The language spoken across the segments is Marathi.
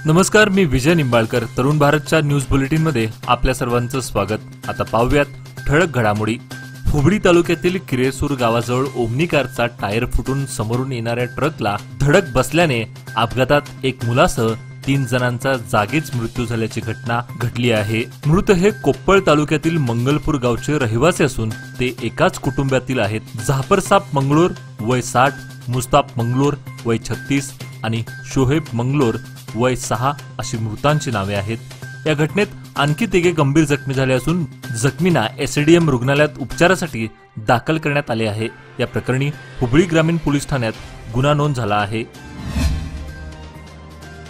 नमस्कार, मी विजय निंबाळकर. तरुण भारतच्या न्यूज बुलेटिन मध्ये आपल्या सर्वांचं स्वागत. आता पाहूयात ठळक घडामोडी. हुबळी तालुक्यातील किरेसूर गावाजवळ ओमनी कारचा टायर फुटून समोरून येणाऱ्या ट्रकला धडक बसल्याने अपघातात एक मुलासह 3 जणांचा जागीच मृत्यू झाल्याची घटना घडली आहे. मृत हे कोप्पळ तालुक्यातील मंगलपूर गावचे रहिवासी असून ते एकाच कुटुंबातील आहेत. जाफरसाब मंगलोर वय 60, मुस्ताफ मंगलोर वय 36 आणि शोहेब मंगलोर वय 6 अशी मृतांची नावे आहेत. या घटनेत आणखी 3 गंभीर जखमी झाले असून जखमींना एसडीएम रुग्णालयात उपचारासाठी दाखल करण्यात आले आहे. या प्रकरणी हुबळी ग्रामीण पोलीस ठाण्यात गुन्हा नोंद झाला आहे.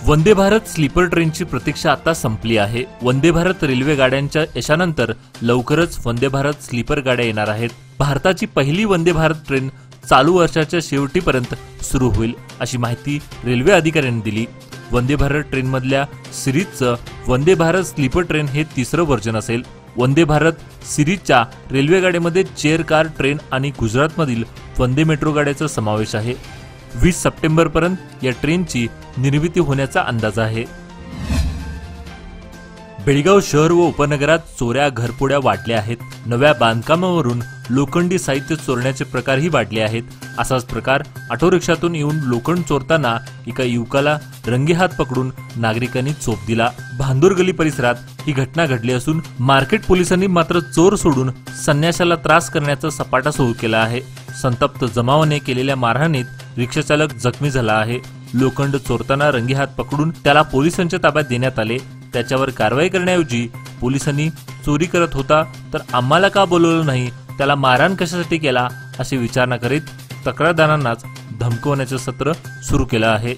वंदे भारत स्लीपर ट्रेनची प्रतीक्षा आता संपली आहे. वंदे भारत रेल्वे गाड्यांच्या यशानंतर लवकरच वंदे भारत स्लीपर गाड्या येणार आहेत. भारताची पहिली वंदे भारत ट्रेन चालू वर्षाच्या शेवटीपर्यंत सुरू होईल अशी माहिती रेल्वे अधिकाऱ्यांनी दिली. वंदे भारत ट्रेन मधल्या सिरीजचं वंदे भारत स्लीपर ट्रेन हे 3रं व्हर्जन असेल. वंदे भारत सिरीजच्या रेल्वे गाड्यामध्ये चेअर कार ट्रेन आणि गुजरातमधील वंदे मेट्रो गाड्याचा समावेश आहे. 20 सप्टेंबर पर्यंत या ट्रेनची निर्मिती होण्याचा अंदाज आहे. बेळगाव शहर व उपनगरात चोऱ्या घरफोड्या वाढल्या आहेत. नव्या बांधकामावरून लोखंडी साहित्य चोरण्याचे प्रकारही वाढले आहेत. असाच प्रकार ऑटो रिक्षातून येऊन लोखंड चोरताना एका युवकाला रंगेहात पकडून नागरिकांनी चोप दिला. भांदूर गली परिसरात ही घटना घडली असून मार्केट पोलिसांनी मात्र चोर सोडून संन्याशाला त्रास करण्याचा सपाटा सुरू केला आहे. संतप्त जमावाने केलेल्या मारहाणीत रिक्षाचालक जखमी झाला आहे. लोखंड चोरताना रंगेहात पकडून त्याला पोलिसांच्या ताब्यात देण्यात आले. त्याच्यावर कारवाई करण्याऐवजी पोलिसांनी चोरी करत होता तर आम्हाला का बोलवलं नाही, त्याला मारहाण कशासाठी केला अशी विचारणा करीत तक्रारदारांनाच धमकवण्याचे सत्र सुरू केलं आहे.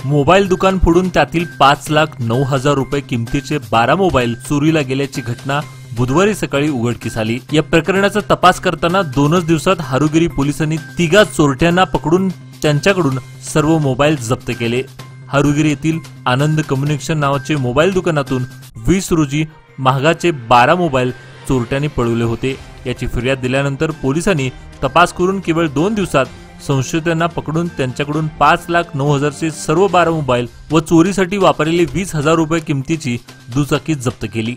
मोबाईल दुकान फोडून त्यातील 5,09,000 रुपये किमतीचे 12 मोबाईल चोरीला गेल्याची घटना बुधवारी सकाळी उघडकीस आली. या प्रकरणाचा तपास करताना 2च दिवसात हारुगिरी पोलिसांनी 3 चोरट्यांना पकडून त्यांच्याकडून सर्व मोबाईल जप्त केले. हारुगिरी येथील आनंद कम्युनिकेशन नावाचे मोबाईल दुकानातून 20 रोजी महागाचे 12 मोबाईल चोरट्यांनी पळवले होते. याची फिर्याद दिल्यानंतर पोलिसांनी तपास करून केवळ 2 दिवसात संशयितांना पकडून त्यांच्याकडून 5,09,000चे सर्व 12 मोबाईल व चोरीसाठी वापरलेली 20,000 रुपये किमतीची दुचाकी जप्त केली.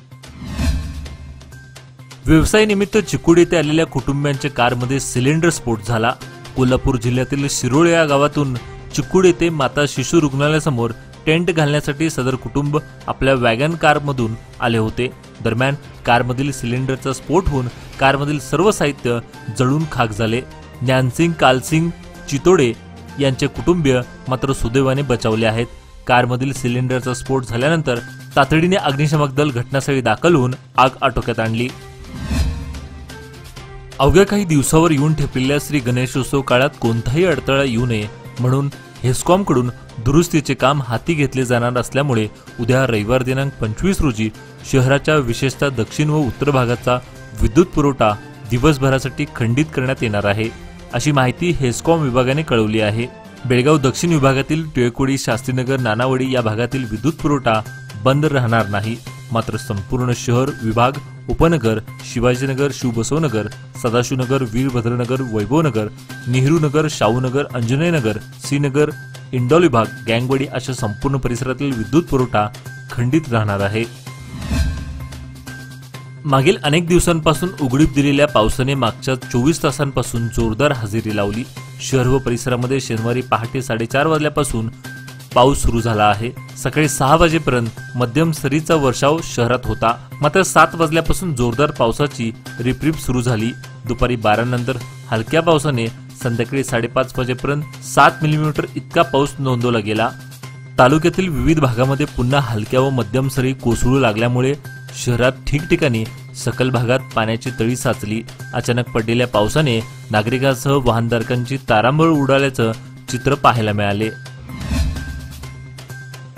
व्यवसायानिमित्त चिकोडी येथे आलेल्या कुटुंबियांच्या कारमध्ये सिलेंडर स्फोट झाला. कोल्हापूर जिल्ह्यातील शिरोळ या गावातून चिकोडी येथे माता शिशु रुग्णालयासमोर टेंट घालण्यासाठी सदर कुटुंब आपल्या वॅगन कारमधून आले होते. दरम्यान कारमधील सिलेंडरचा स्फोट होऊन कारमधील सर्व साहित्य जळून खाक झाले. ज्ञानसिंग कालसिंग चितोडे यांचे कुटुंबीय मात्र सुदैवाने बचावले आहेत. कारमधील सिलेंडरचा स्फोट झाल्यानंतर तातडीने अग्निशमक दल घटनास्थळी दाखल होऊन आग आटोक्यात आणली. अवघ्या काही दिवसावर येऊन ठेपलेल्या श्री गणेशोत्सव काळात कोणताही अडथळा येऊ नये म्हणून हेस्कॉम कडून दुरुस्तीचे काम हाती घेतले जाणार असल्यामुळे उद्या रविवार दिनांक 25 रोजी शहराच्या विशेषतः दक्षिण व उत्तर भागाचा विद्युत पुरवठा दिवसभरासाठी खंडित करण्यात येणार आहे अशी माहिती हेस्कॉम विभागाने कळवली आहे. बेळगाव दक्षिण विभागातील टिळकोडी, शास्त्रीनगर, नानावडी या भागातील विद्युत पुरवठा बंद राहणार नाही. मात्र संपूर्ण शहर, विभाग, उपनगर, शिवाजीनगर, शिवबसवनगर, सदाशिवनगर, वीरभद्रनगर, वैभवनगर, नेहरूनगर, शाहूनगर, अंजनेयनगर, श्रीनगर, इंडोल विभाग, गँगवाडी अशा संपूर्ण परिसरातील विद्युत पुरवठा खंडित राहणार आहे. मागील अनेक दिवसांपासून उघडीप दिलेल्या पावसाने मागच्या 24 तासांपासून जोरदार हजेरी लावली. शहर व परिसरामध्ये शनिवारी पहाटे 4:30 वाजल्यापासून पाऊस सुरू झाला आहे. सकाळी 6 वाजेपर्यंत मध्यम सरीचा वर्षाव शहरात होता. मात्र 7 वाजल्यापासून जोरदार पावसाची रिपरिप सुरू झाली. दुपारी 12 नंतर हलक्या पावसाने संध्याकाळी 5:30 वाजेपर्यंत 7 मिलीमीटर इतका पाऊस नोंदवला गेला. तालुक्यातील विविध भागामध्ये पुन्हा हलक्या व मध्यम सरी कोसळू लागल्यामुळे शहरात ठिकठिकाणी सखल भागात पाण्याची तळी साचली. अचानक पडलेल्या पावसाने नागरिकांसह वाहनधारकांची तारांबळ उडाल्याचं चित्र पाहायला मिळाले.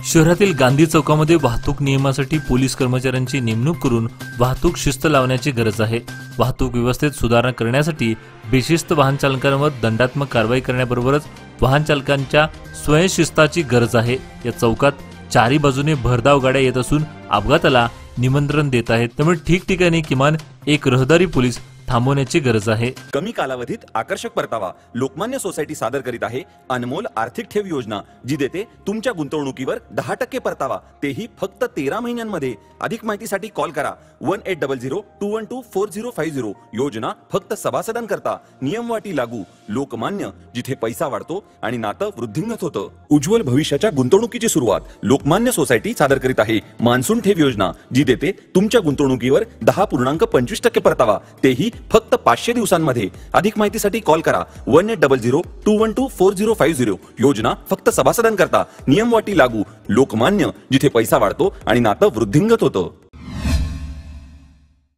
शहरातील गांधी चौकामध्ये वाहतूक नियमासाठी पोलीस कर्मचाऱ्यांची नेमणूक करून वाहतूक शिस्त लावण्याची गरज आहे. वाहतूक व्यवस्थेत सुधारणा करण्यासाठी बेशिस्त वाहन चालकांवर दंडात्मक कारवाई करण्याबरोबरच वाहन चालकांच्या स्वयंशिस्ताची गरज आहे. या चौकात चारी बाजूने भरधाव गाड्या येत असून अपघाताला निमंत्रण देत आहेत. त्यामुळे ठिकठिकाणी किमान एक रहदारी पोलीस थांबवण्याची गरज आहे। कमी कालावधीत आकर्षक परतावा लोकमान्य सोसायटी सादर करीत आहे अनमोल आर्थिक ठेव योजना, जी देते तुमच्या गुंतवणुकीवर 10% परतावा, तेही फक्त 13 महिन्यांमध्ये। अधिक माहितीसाठी कॉल करा 1800-212-4050। योजना फक्त सभासदांकरता, नियमवाटी लागू। लोकमान्य, जिथे पैसा वाढतो आणि नातं वृद्धिंगत होतं। उज्ज्वल भविष्याच्या गुंतवणुकीची सुरुवात लोकमान्य सोसायटी सादर करीत आहे मान्सून ठेव योजना, जी देते तुमच्या गुंतवणुकीवर 10.25% परतावा, तेही फक्त 500 दिवसांमध्ये। अधिक माहितीसाठी कॉल करा 1800-212-4050। योजना फक्त सभासदांकरता, नियमवाटी लागू। लोकमान्य, जिथे पैसा वाढतो आणि नातं वृद्धिंगत होतं।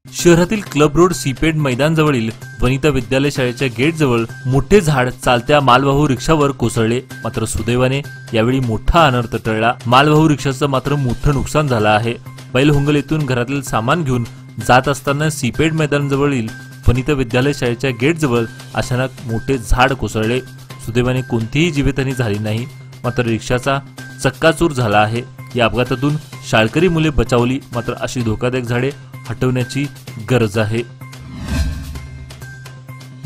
शहरातील क्लब रोड सीपेड मैदान जवळील वनिता विद्यालय शाळेच्या गेट जवळ मोठे झाड चालत्या मालवाहू रिक्षावर कोसळले, मात्र सुदैवाने यावेळी मोठा अनर्थ टळला। मालवाहू रिक्षाचं मात्र मोठं नुकसान झालं आहे। बैलहोंगल येथून घरातील सामान घेऊन जात असताना सीपेड मैदान जवळील वनिता विद्यालय शाळेच्या गेट जवळ अचानक मोठे झाड कोसळले। सुदैवाने कोणतीही जीवितहानी झाली नाही, मात्र रिक्षाचा चक्काचूर झाला आहे। या अपघातातून शाळकरी मुले बचावली, मात्र अशी धोकादायक झाडे हटवण्याची गरज आहे।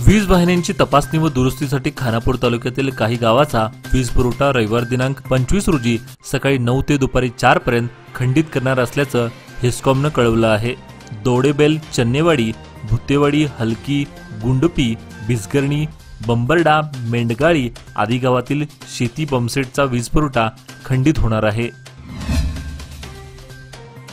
वीज वाहिन्यांची तपासणी व दुरुस्तीसाठी खानापूर तालुक्यातील काही गावाचा वीज पुरवठा रविवार दिनांक 25 रोजी सकाळी 9 ते दुपारी 4 पर्यंत खंडित करणार असल्याचं हेस्कॉमनं कळवलं आहे। दोडेबेल, चन्नेवाडी, भुतेवाडी, हलकी, गुंडपी, बिसगर्णी, बंबरडा, मेंढगाळी आदी गावातील शेती पंपसेटचा वीज पुरवठा खंडित होणार आहे।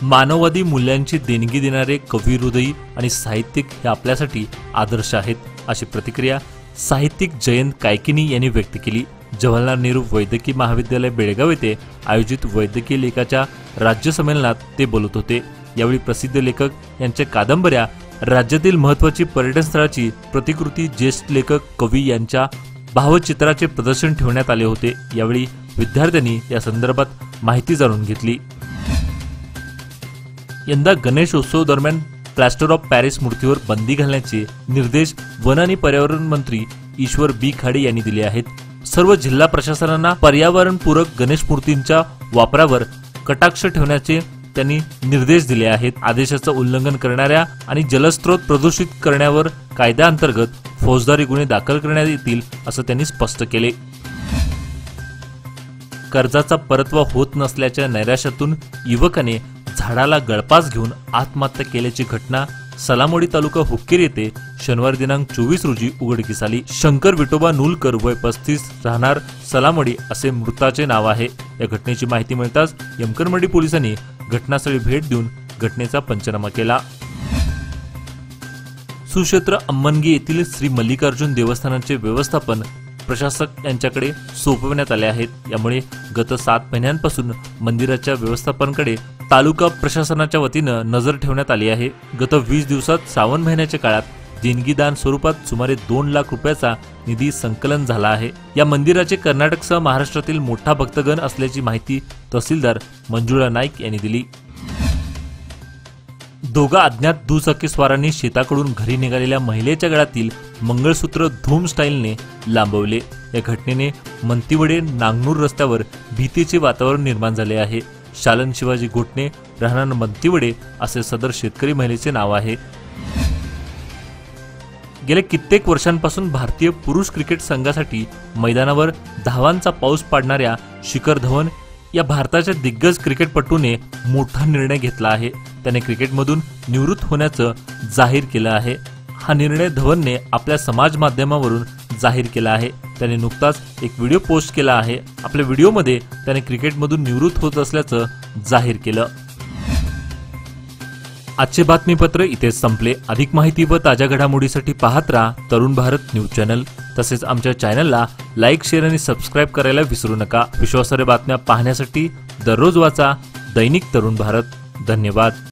मानववादी मूल्यांची देणगी देणारे कवी, हृदयी आणि साहित्यिक हे आपल्यासाठी आदर्श आहेत, अशी प्रतिक्रिया साहित्यिक जयंत कायकिनी यांनी व्यक्त केली। जवाहरलाल नेहरू वैद्यकीय महाविद्यालय बेळगाव येथे आयोजित वैद्यकीय लेखाच्या राज्य संमेलनात ते बोलत होते। यावेळी प्रसिद्ध लेखक यांच्या कादंबऱ्या, राज्यातील महत्त्वाची पर्यटन स्थळाची प्रतिकृती, ज्येष्ठ लेखक, कवी यांच्या भावचित्राचे प्रदर्शन ठेवण्यात आले होते। यावेळी विद्यार्थ्यांनी या संदर्भात माहिती जाणून घेतली। यंदा गणेशोत्सव दरम्यान प्लास्टर ऑफ पॅरिस मूर्तीवर बंदी घालण्याचे निर्देश वन आणि पर्यावरण मंत्री ईश्वर बी खाडे यांनी दिले आहेत। सर्व जिल्हा प्रशासनांना पर्यावरणपूरक गणेश मूर्तींच्या वापरावर कटाक्ष ठेवण्याचे त्यांनी निर्देश दिले आहेत। आदेशाचं उल्लंघन करणाऱ्या आणि जलस्रोत प्रदूषित करण्यावर कायद्याअंतर्गत फौजदारी गुन्हे दाखल करण्यात येतील, असं त्यांनी स्पष्ट केले। कर्जाचा परतवा होत नसल्याच्या नैराश्यातून युवकाने झाडाला गळफास घेऊन आत्महत्या केल्याची घटना सलामोडी तालुका हुक्केरी येथे शनिवार दिनांक 24 रोजी उघडकीस आली। शंकर विठोबा नुलकर, वय 35, राहणार सलामोडी असे मृताचे नाव आहे। या घटनेची माहिती मिळताच यमकरमंडी पोलिसांनी घटनास्थळी भेट देऊन घटनेचा पंचनामा केला। सुक्षेत्र अम्मनगी येथील श्री मल्लिकार्जुन देवस्थानाचे व्यवस्थापन प्रशासक यांच्याकडे सोपवण्यात आले आहेत। यामुळे गत 7 महिन्यांपासून मंदिराच्या व्यवस्थापनाकडे तालुका प्रशासनाच्या वतीनं नजर ठेवण्यात आली आहे। गत 20 दिवसात श्रावण महिन्याच्या काळात देणगीदान स्वरूपात सुमारे 2 लाख रुपयाचा निधी संकलन झाला आहे। या मंदिराचे कर्नाटकसह महाराष्ट्रातील मोठा भक्तगण असल्याची माहिती तहसीलदार मंजुळा नाईक यांनी दिली। दोघा अज्ञात दुचाकीस्वारांनी शेताकडून घरी निघालेल्या महिलेच्या गळ्यातील मंगळसूत्र धूम स्टाईलने लांबवले। या घटनेने मंतिवडे नांगनूर रस्त्यावर भीतीचे वातावरण निर्माण झाले आहे। शालन शिवाजी घोटणे, राहणार मंतिवडे असे सदर शेतकरी महिलेचे नाव आहे। गेल्या कित्येक वर्षांपासून भारतीय पुरुष क्रिकेट संघासाठी मैदानावर धावांचा पाऊस पाडणाऱ्या शिखर धवन या भारताच्या दिग्गज क्रिकेटपटूने मोठा निर्णय घेतला आहे। त्याने क्रिकेटमधून निवृत्त होण्याचं जाहीर केलं आहे। हा निर्णय धवनने आपल्या समाज माध्यमावरून जाहीर केला आहे। त्याने नुकताच एक व्हिडिओ पोस्ट केला आहे। आपल्या व्हिडिओमध्ये त्याने क्रिकेटमधून निवृत्त होत असल्याचं जाहीर केलं। आजचे बातमीपत्र इथेच संपले। अधिक माहिती व ताज्या घडामोडीसाठी पाहत राहा तरुण भारत न्यूज चॅनल। तसेच आमच्या चॅनलला लाईक, शेअर आणि सबस्क्राईब करायला विसरू नका। विश्वासार्ह बातम्या पाहण्यासाठी दररोज वाचा दैनिक तरुण भारत। धन्यवाद।